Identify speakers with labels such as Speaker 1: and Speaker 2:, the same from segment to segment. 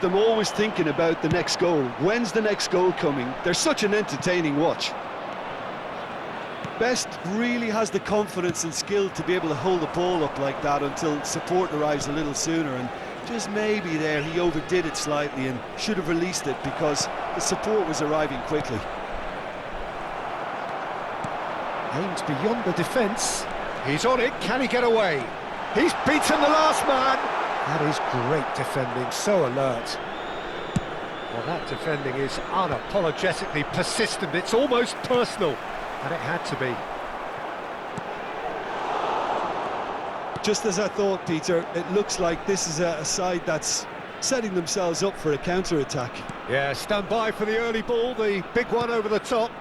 Speaker 1: Them always thinking about the next goal. When's the next goal coming? They're such an entertaining watch. Best really has the confidence and skill to be able to hold the ball up like that until support arrives a little sooner, and just maybe there he overdid it slightly and should have released it because the support was arriving quickly.
Speaker 2: Aims beyond the defence. He's on it, can he get away? He's beaten the last man! That is great defending, so alert. Well, that defending is unapologetically persistent, it's almost personal, and it had to be.
Speaker 1: Just as I thought, Peter, it looks like this is a side that's setting themselves up for a counter-attack.
Speaker 2: Yeah, stand by for the early ball, the big one over the top.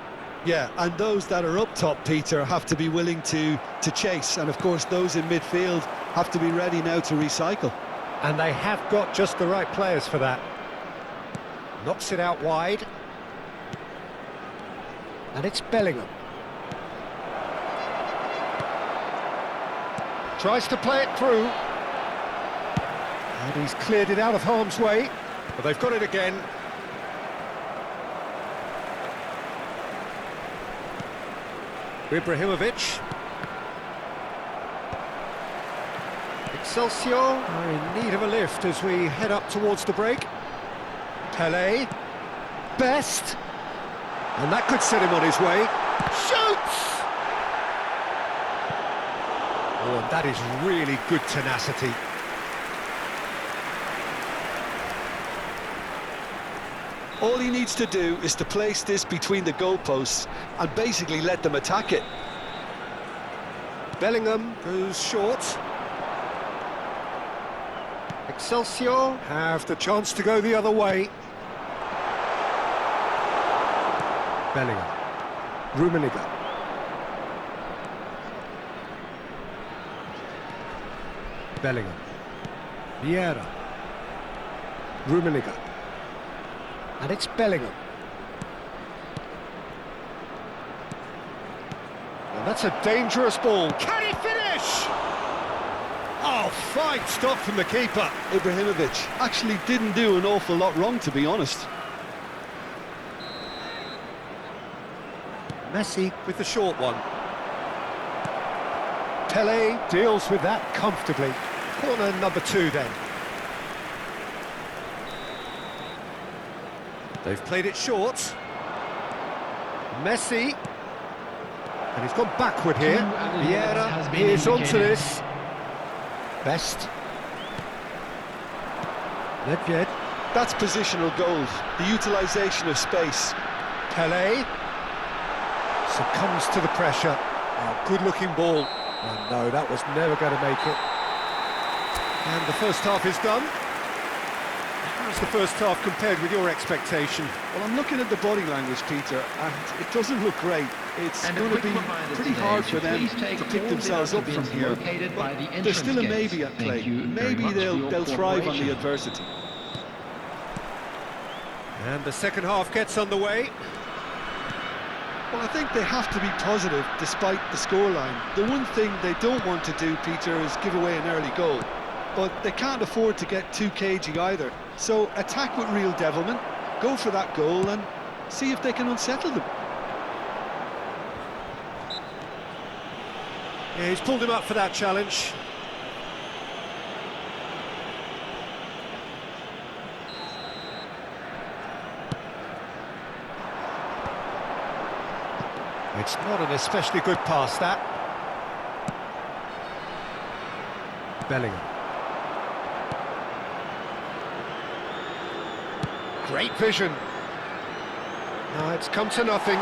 Speaker 1: Yeah, and those that are up top, Peter, have to be willing to chase, and of course those in midfield have to be ready now to recycle.
Speaker 2: And they have got just the right players for that. Knocks it out wide. And it's Bellingham. Tries to play it through. And he's cleared it out of harm's way. But they've got it again. Ibrahimovic. Excelsior are in need of a lift as we head up towards the break. Pelé. Best. And that could set him on his way. Shoots! Oh, and that is really good tenacity.
Speaker 1: All he needs to do is to place this between the goalposts and basically let them attack it.
Speaker 2: Bellingham goes short. Excelsior have the chance to go the other way. Bellingham. Rummenigge. Bellingham. Vieira. Rummenigge. And it's Bellingham. And that's a dangerous ball. Can he finish? Oh, fine stop from the keeper.
Speaker 1: Ibrahimovic actually didn't do an awful lot wrong, to be honest.
Speaker 2: Messi with the short one. Pelé deals with that comfortably. Corner number 2 then. They've played it short. Messi. And he's gone backward here. Vieira is onto this. Best. Nedved.
Speaker 1: That's positional goal, the utilisation of space.
Speaker 2: Pelé succumbs to the pressure. Oh, good-looking ball. Oh, no, that was never going to make it. And the first half is done. How's the first half compared with your expectation?
Speaker 1: Well, I'm looking at the body language, Peter, and it doesn't look great. It's going to be pretty hard for them to pick themselves up from here. But there's still a maybe at play. Maybe they'll thrive on the adversity.
Speaker 2: And the second half gets underway.
Speaker 1: Well, I think they have to be positive despite the scoreline. The one thing they don't want to do, Peter, is give away an early goal. But they can't afford to get too cagey either. So attack with real devilment, go for that goal and see if they can unsettle them.
Speaker 2: Yeah, he's pulled him up for that challenge. It's not an especially good pass, that. Bellingham. Great vision. No, it's come to nothing.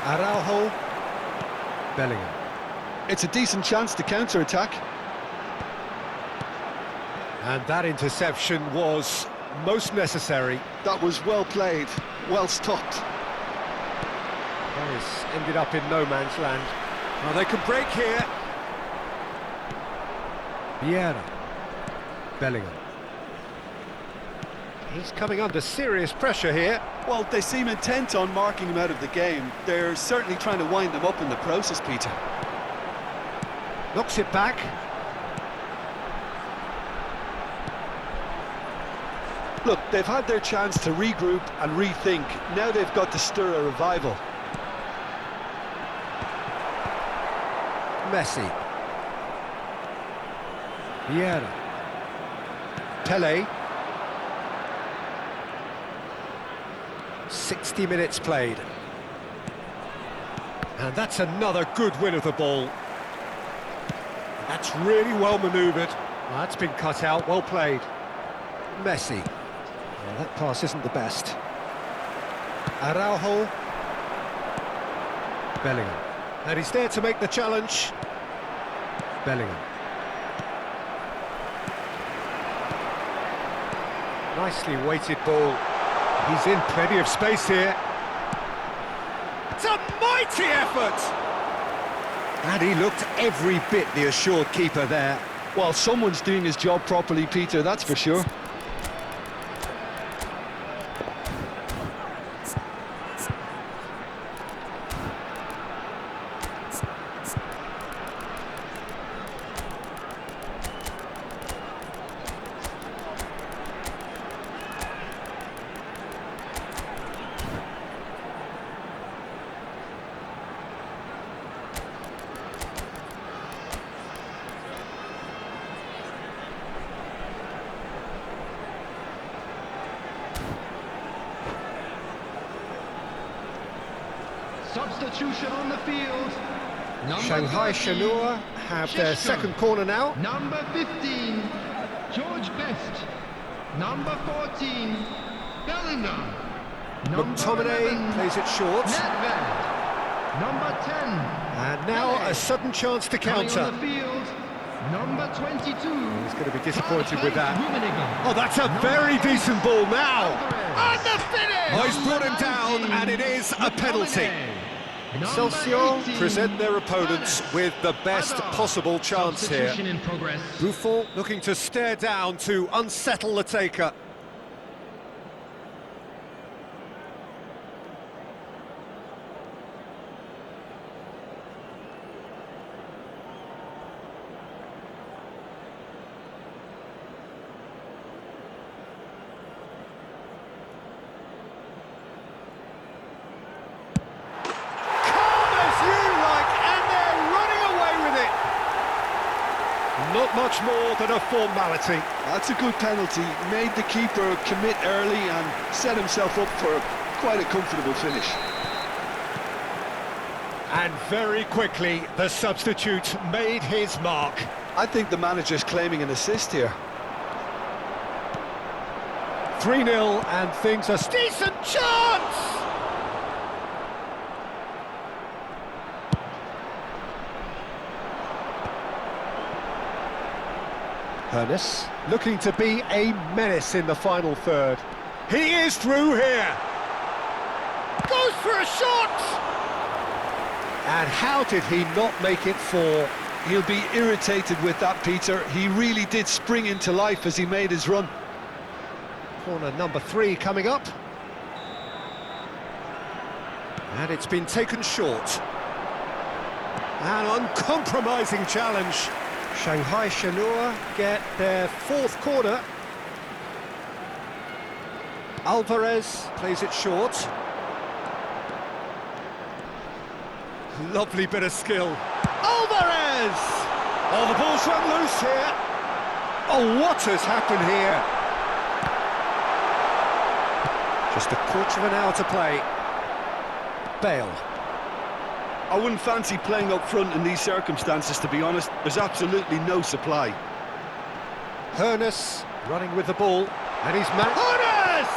Speaker 2: Araujo. Bellingham.
Speaker 1: It's a decent chance to counter-attack.
Speaker 2: And that interception was most necessary.
Speaker 1: That was well played, well stopped.
Speaker 2: Paris ended up in no man's land. Well, they can break here. Vieira. Bellingham. He's coming under serious pressure here.
Speaker 1: Well, they seem intent on marking him out of the game. They're certainly trying to wind them up in the process, Peter.
Speaker 2: Knocks it back.
Speaker 1: Look, they've had their chance to regroup and rethink. Now they've got to stir a revival.
Speaker 2: Messi. Vieira. Pele. 60 minutes played. And that's another good win of the ball. That's really well manoeuvred. That's been cut out, well played. Messi. Well, that pass isn't the best. Araujo. Bellingham. And he's there to make the challenge. Bellingham. Nicely weighted ball. He's in plenty of space here. It's a mighty effort! And he looked every bit the assured keeper there.
Speaker 1: Well, someone's doing his job properly, Peter, that's for sure.
Speaker 3: Substitution on the field.
Speaker 2: Shanghai
Speaker 3: 13,
Speaker 2: Shenhua have their
Speaker 3: Shishko.
Speaker 2: second corner now.
Speaker 3: Number 15, George Best. Number 14, Bellingham. Number
Speaker 2: McTominay
Speaker 3: 11,
Speaker 2: plays it short.
Speaker 3: Nedved. Number 10,
Speaker 2: And now
Speaker 3: Pele.
Speaker 2: a sudden chance to
Speaker 3: coming
Speaker 2: counter.
Speaker 3: on the field. Number 22,
Speaker 2: He's going to be disappointed with that.
Speaker 3: Rummenigge.
Speaker 2: Oh, that's a
Speaker 3: Number
Speaker 2: very
Speaker 3: 8,
Speaker 2: decent ball now.
Speaker 3: Alvarez.
Speaker 2: And the finish! Oh, he's brought him down, and it is a penalty.
Speaker 3: Number
Speaker 2: Excelsior
Speaker 3: 18,
Speaker 2: present their opponents
Speaker 3: Vargas.
Speaker 2: with the best
Speaker 3: Hazard.
Speaker 2: possible chance here.
Speaker 3: Substitution in progress.
Speaker 2: Buffon looking to stare down to unsettle the taker. Not much more than a formality.
Speaker 1: That's a good penalty. Made the keeper commit early and set himself up for quite a comfortable finish.
Speaker 2: And very quickly, the substitute made his mark.
Speaker 1: I think the manager's claiming an assist here.
Speaker 2: 3-0 and things are decent chance! Hernes looking to be a menace in the final third. He is through here. Goes for a shot! And how did he not make it four?
Speaker 1: He'll be irritated with that, Peter. He really did spring into life as he made his run.
Speaker 2: Corner number 3 coming up. And it's been taken short. An uncompromising challenge. Shanghai Shenhua get their 4th corner. Alvarez plays it short. Lovely bit of skill. Alvarez! Oh, the ball's run loose here. Oh, what has happened here? Just a quarter of an hour to play. Bale.
Speaker 1: I wouldn't fancy playing up front in these circumstances, to be honest. There's absolutely no supply.
Speaker 2: Hernes running with the ball, and he's Hernes!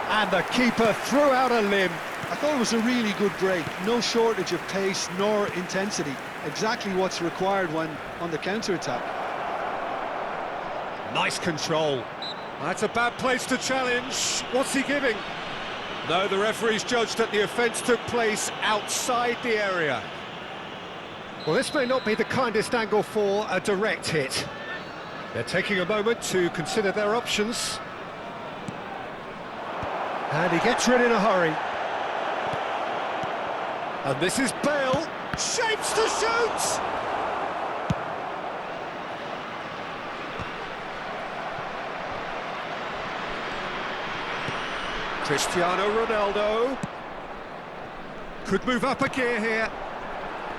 Speaker 2: And the keeper threw out a limb.
Speaker 1: I thought it was a really good break. No shortage of pace nor intensity. Exactly what's required when on the counter-attack.
Speaker 2: Nice control. That's a bad place to challenge. What's he giving? No, the referee's judged that the offence took place outside the area. Well, this may not be the kindest angle for a direct hit. They're taking a moment to consider their options. And he gets rid in a hurry. And this is Bale. Shapes to shoot! Cristiano Ronaldo. Could move up a gear here.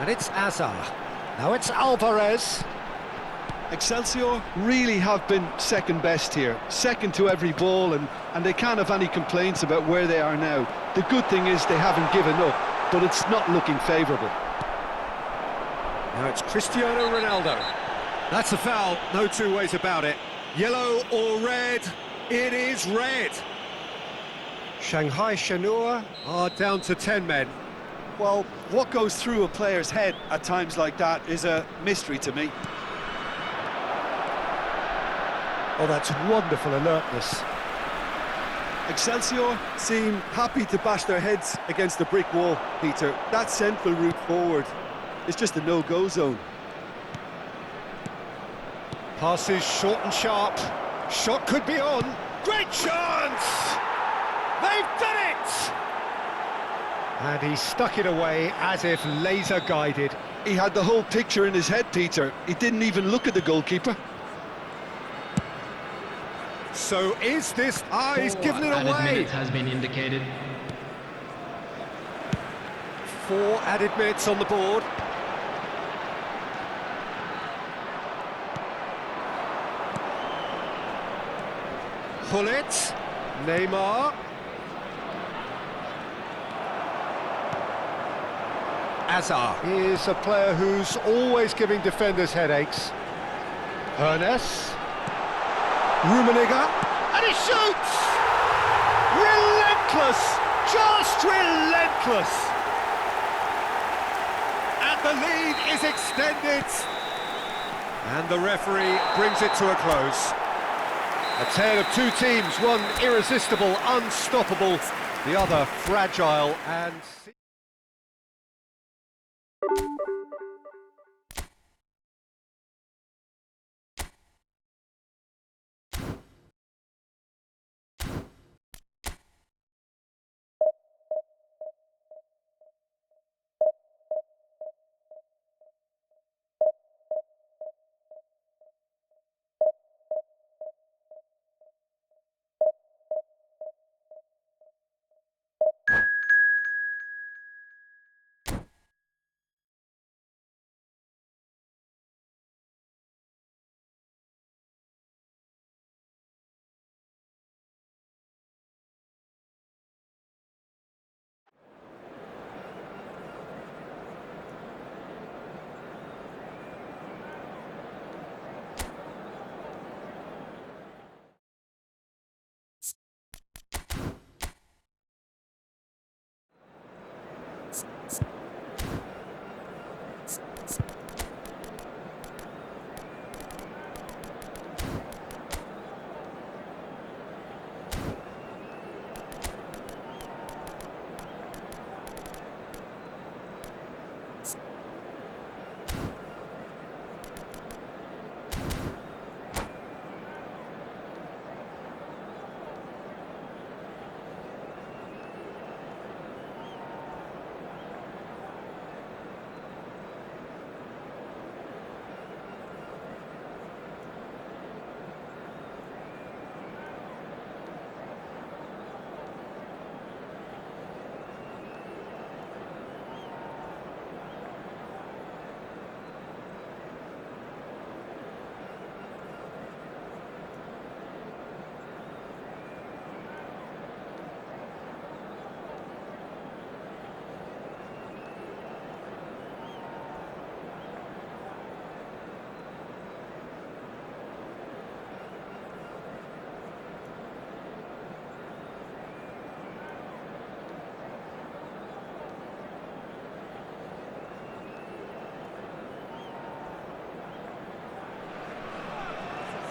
Speaker 2: And it's Azar. Now it's Alvarez.
Speaker 1: Excelsior really have been second best here, second to every ball, and they can't have any complaints about where they are now. The good thing is they haven't given up, but it's not looking favourable.
Speaker 2: Now it's Cristiano Ronaldo. That's a foul, no two ways about it. Yellow or red? It is red. Shanghai Shenhua are down to 10 men.
Speaker 1: Well, what goes through a player's head at times like that is a mystery to me.
Speaker 2: Oh, that's wonderful alertness.
Speaker 1: Excelsior seem happy to bash their heads against the brick wall, Peter. That central route forward is just a no-go zone.
Speaker 2: Passes short and sharp. Shot could be on. Great chance! They've done it! And he stuck it away as if laser-guided.
Speaker 1: He had the whole picture in his head, Peter. He didn't even look at the goalkeeper.
Speaker 2: So is this... he's given it
Speaker 3: Added
Speaker 2: away!
Speaker 3: minutes has been indicated.
Speaker 2: 4 added minutes on the board. Pullet, Neymar. Azar is a player who's always giving defenders headaches. Ernest. Rummenigge. And he shoots! Relentless! Just relentless! And the lead is extended. And the referee brings it to a close. A tale of two teams, one irresistible, unstoppable, the other fragile and...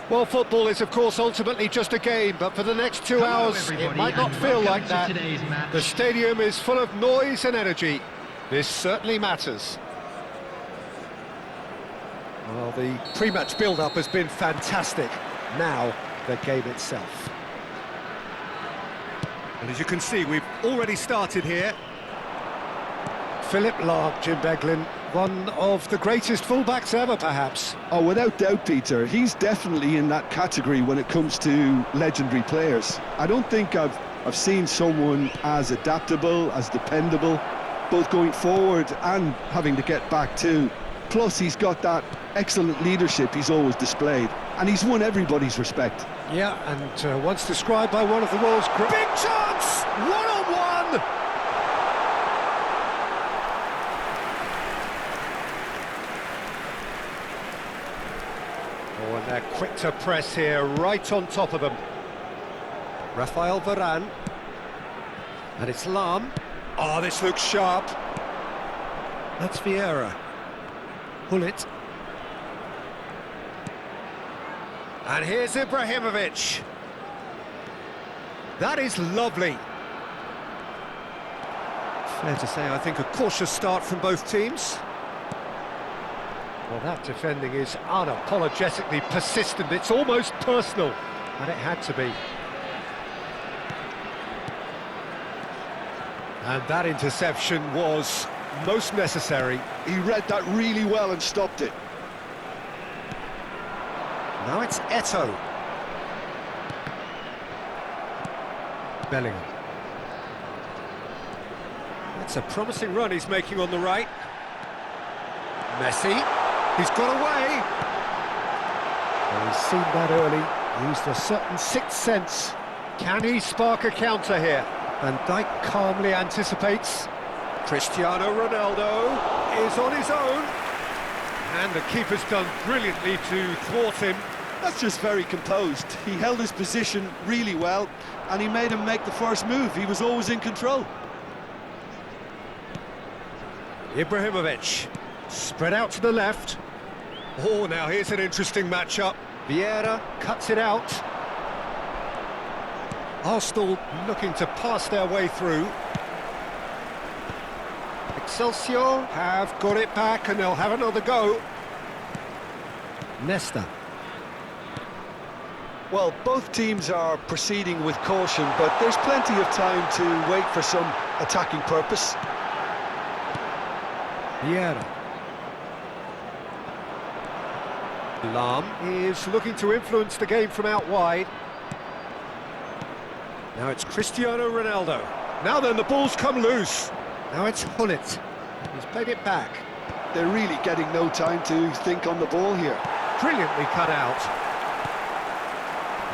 Speaker 2: Well, football is, of course, ultimately just a game, but for the next 2 hours, it might not feel like that. The stadium is full of noise and energy. This certainly matters. Well, the pre-match build-up has been fantastic. Now, the game itself. And as you can see, we've already started here. Philip Lahm, Jim Beglin, one of the greatest fullbacks ever, perhaps.
Speaker 1: Oh, without doubt, Peter. He's definitely in that category when it comes to legendary players. I don't think I've I've seen someone as adaptable, as dependable, both going forward and having to get back too. Plus, he's got that excellent leadership he's always displayed, and he's won everybody's respect.
Speaker 2: Yeah, and once described by one of the world's great... Big chance! One-on-one! Oh, and they're quick to press here, right on top of them. Rafael Varane. And it's Lahm. Oh, this looks sharp. That's Vieira. Gullit. And here's Ibrahimovic. That is lovely. Fair to say, I think a cautious start from both teams. Well, that defending is unapologetically persistent. It's almost personal, and it had to be. And that interception was most necessary.
Speaker 1: He read that really well and stopped it.
Speaker 2: Now it's Eto'o. Bellingham. That's a promising run he's making on the right. Messi. He's got away. Well, he's seen that early. Used a certain sixth sense. Can he spark a counter here? Van Dijk calmly anticipates. Cristiano Ronaldo is on his own. And the keeper's done brilliantly to thwart him.
Speaker 1: That's just very composed. He held his position really well, and he made him make the first move. He was always in control.
Speaker 2: Ibrahimovic, spread out to the left. Oh, now here's an interesting matchup. Vieira cuts it out. Arsenal looking to pass their way through. Excelsior have got it back, and they'll have another go. Nesta.
Speaker 1: Well, both teams are proceeding with caution, but there's plenty of time to wait for some attacking purpose.
Speaker 2: Vieira. Lahm is looking to influence the game from out wide. Now it's Cristiano Ronaldo. Now then, the ball's come loose. Now it's Gullit. He's played it back.
Speaker 1: They're really getting no time to think on the ball here.
Speaker 2: Brilliantly cut out.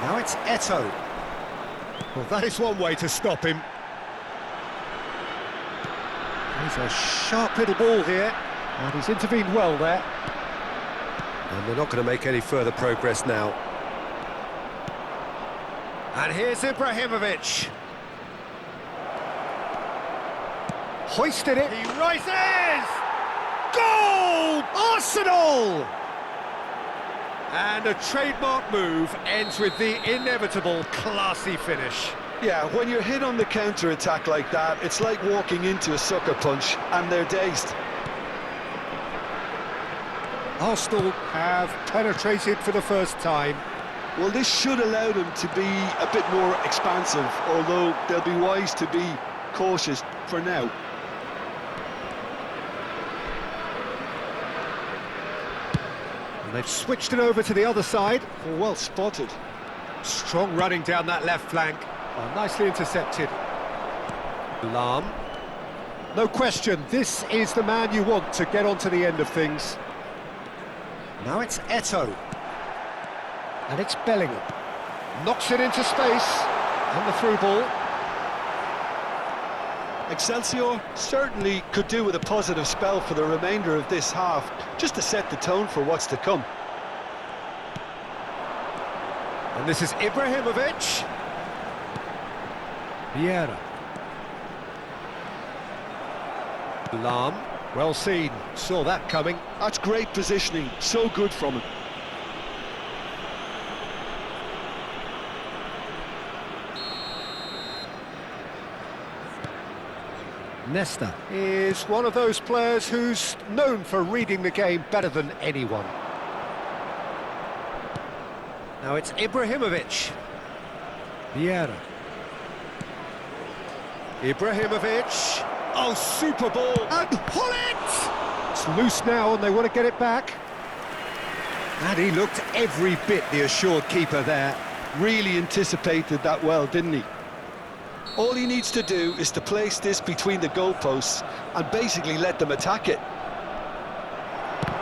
Speaker 2: Now it's Eto'o. Well, that is one way to stop him. He's a sharp little ball here, and he's intervened well there. And they're not going to make any further progress now. And here's Ibrahimovic. Hoisted it. He rises! Goal! Arsenal! And a trademark move ends with the inevitable classy finish.
Speaker 1: Yeah, when you're hit on the counter-attack like that, it's like walking into a sucker punch, and they're dazed.
Speaker 2: Arsenal have penetrated for the first time.
Speaker 1: Well, this should allow them to be a bit more expansive, although they'll be wise to be cautious for now.
Speaker 2: And they've switched it over to the other side.
Speaker 1: Well spotted.
Speaker 2: Strong running down that left flank. Oh, nicely intercepted. Lahm. No question, this is the man you want to get onto the end of things. Now it's Eto'o. And it's Bellingham. Knocks it into space. And the through ball.
Speaker 1: Excelsior certainly could do with a positive spell for the remainder of this half, just to set the tone for what's to come.
Speaker 2: And this is Ibrahimovic. Vieira. Lahm. Well seen. Saw that coming.
Speaker 1: That's great positioning. So good from him.
Speaker 2: Nesta is one of those players who's known for reading the game better than anyone. Now it's Ibrahimovic. Vieira. Ibrahimovic. Oh, super ball. And Gullit! It's loose now and they want to get it back. And he looked every bit the assured keeper there.
Speaker 1: Really anticipated that well, didn't he? All he needs to do is to place this between the goalposts and basically let them attack it.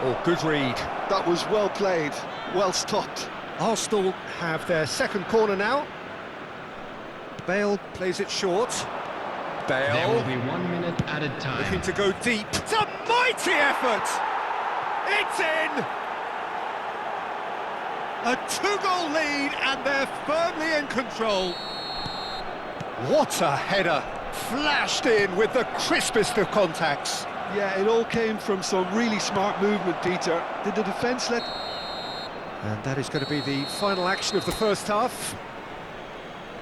Speaker 2: Oh, good read.
Speaker 1: That was well played, well stopped.
Speaker 2: Arsenal have their second corner now. Bale plays it short.
Speaker 3: There will
Speaker 2: Bale
Speaker 3: be 1 minute added
Speaker 2: looking
Speaker 3: time.
Speaker 2: to go deep. It's a mighty effort! It's in! A two-goal lead and they're firmly in control. What a header! Flashed in with the crispest of contacts.
Speaker 1: Yeah, it all came from some really smart movement, Peter. Did the defence let...
Speaker 2: And that is going to be the final action of the first half.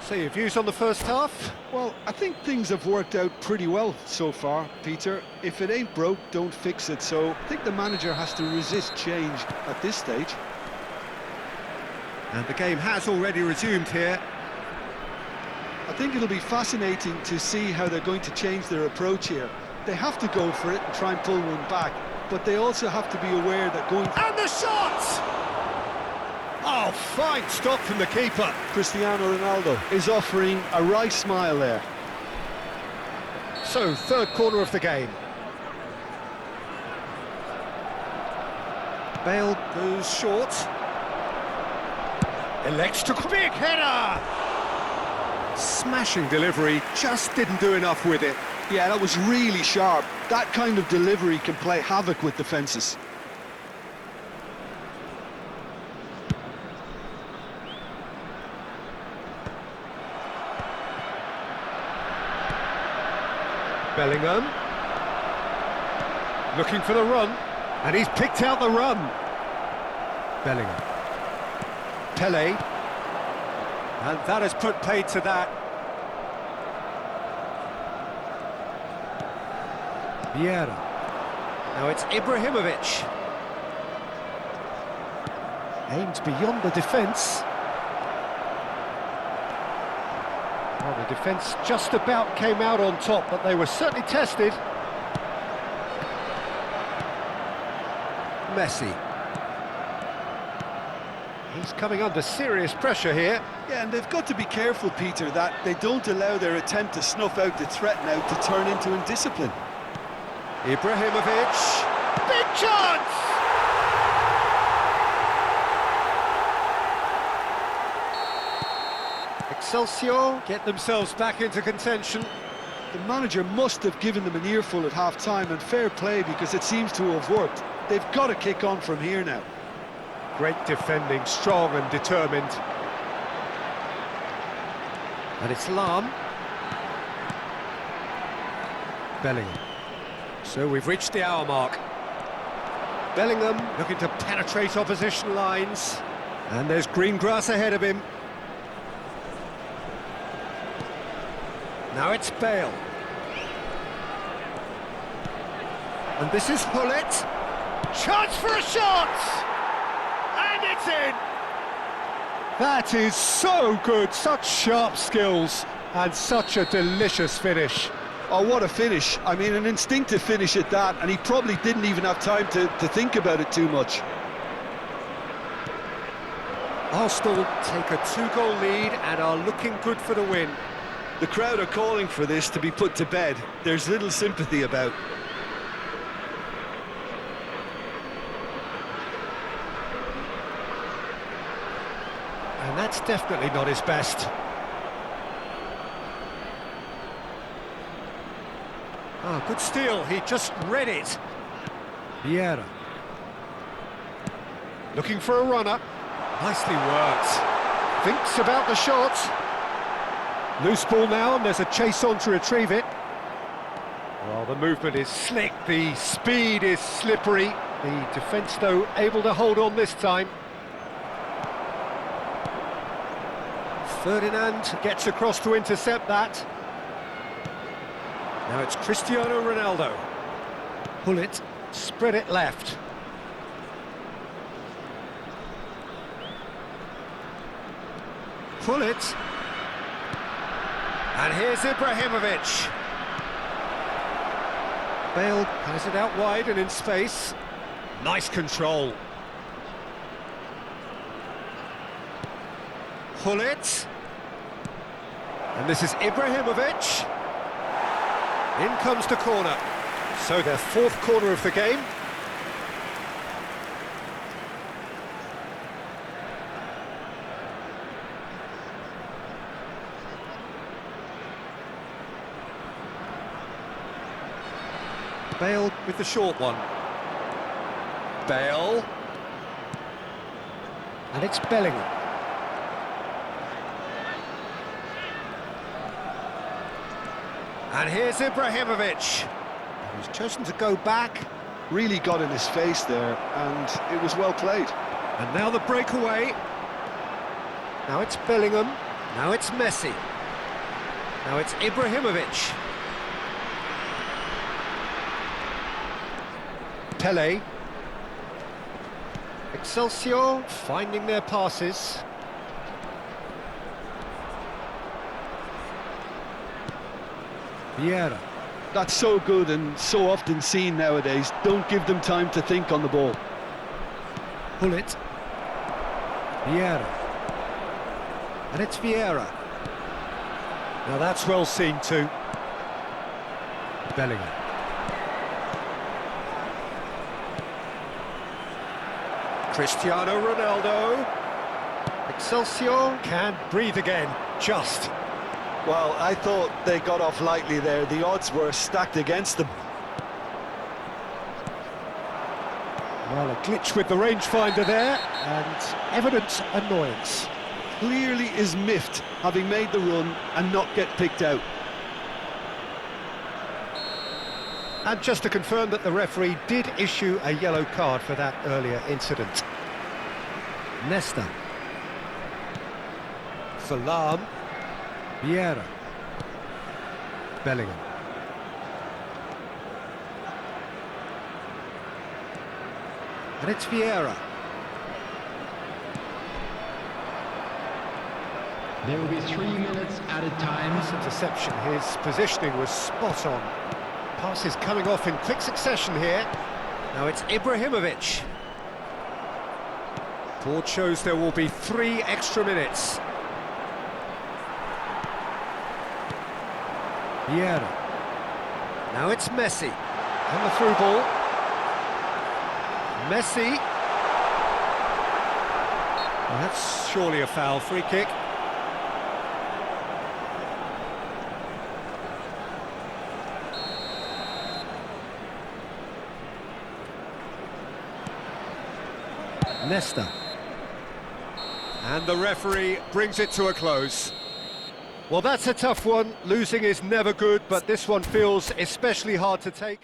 Speaker 2: So your views on the first half?
Speaker 1: Well, I think things have worked out pretty well so far, Peter. If it ain't broke, don't fix it. So I think the manager has to resist change at this stage.
Speaker 2: And the game has already resumed here.
Speaker 1: I think it'll be fascinating to see how they're going to change their approach here. They have to go for it and try and pull one back, but they also have to be aware that going...
Speaker 2: And the shot! Oh, fine stop from the keeper.
Speaker 1: Cristiano Ronaldo is offering a wry smile there.
Speaker 2: So, third corner of the game. Bale goes short. Elects to big header! Smashing delivery, just didn't do enough with it.
Speaker 1: Yeah, that was really sharp. That kind of delivery can play havoc with defences.
Speaker 2: Bellingham. Looking for the run. And he's picked out the run. Bellingham. Pele. And that has put paid to that. Vieira. Now it's Ibrahimovic. Aimed beyond the defence. Well, the defence just about came out on top, but they were certainly tested. Messi. He's coming under serious pressure here.
Speaker 1: Yeah, and they've got to be careful, Peter, that they don't allow their attempt to snuff out the threat now to turn into indiscipline.
Speaker 2: Ibrahimovic. Big chance! Excelsior get themselves back into contention.
Speaker 1: The manager must have given them an earful at half-time, and fair play because it seems to have worked. They've got to kick on from here now.
Speaker 2: Great defending, strong and determined. And it's Lahm. Bellingham. So we've reached the hour mark. Bellingham looking to penetrate opposition lines. And there's green grass ahead of him. Now it's Bale. And this is Hullet. Chance for a shot! And it's in! That is so good, such sharp skills, and such a delicious finish.
Speaker 1: Oh, what a finish. I mean, an instinctive finish at that, and he probably didn't even have time to think about it too much.
Speaker 2: Arsenal take a two-goal lead and are looking good for the win.
Speaker 1: The crowd are calling for this to be put to bed. There's little sympathy about.
Speaker 2: And that's definitely not his best. Ah, good steal, he just read it. Vieira. Looking for a runner. Nicely worked. Thinks about the shot. Loose ball now, and there's a chase on to retrieve it. Well, the movement is slick, the speed is slippery. The defence, though, able to hold on this time. Ferdinand gets across to intercept that. Now it's Cristiano Ronaldo. Pull it, spread it left. Pull it. And here's Ibrahimovic. Bale has it out wide and in space. Nice control. Pull it. And this is Ibrahimovic. In comes the corner. So their fourth corner of the game. Bale with the short one. Bale. And it's Bellingham. And here's Ibrahimovic, who's chosen to go back.
Speaker 1: Really got in his face there, and it was well played.
Speaker 2: And now the breakaway. Now it's Bellingham. Now it's Messi. Now it's Ibrahimovic. Pele. Excelsior finding their passes. Vieira.
Speaker 1: That's so good and so often seen nowadays. Don't give them time to think on the ball.
Speaker 2: Pull it. Vieira. And it's Vieira. Now that's well seen too. Bellingham. Cristiano Ronaldo. Excelsior can breathe again, just.
Speaker 1: Well, I thought they got off lightly there. The odds were stacked against them.
Speaker 2: Well, a glitch with the rangefinder there, and evident annoyance.
Speaker 1: Clearly is miffed, having made the run and not get picked out.
Speaker 2: And just to confirm that the referee did issue a yellow card for that earlier incident. Nesta. Salam. Vieira. Bellingham. And it's Vieira.
Speaker 3: There will be 3 minutes added time.
Speaker 2: This interception, his positioning was spot on. Passes coming off in quick succession here. Now it's Ibrahimovic. Board shows there will be 3 extra minutes. Vieira. Now it's Messi. And the through ball. Messi. Well, that's surely a foul. Free kick. Nesta. And the referee brings it to a close. Well, that's a tough one. Losing is never good, but this one feels especially hard to take.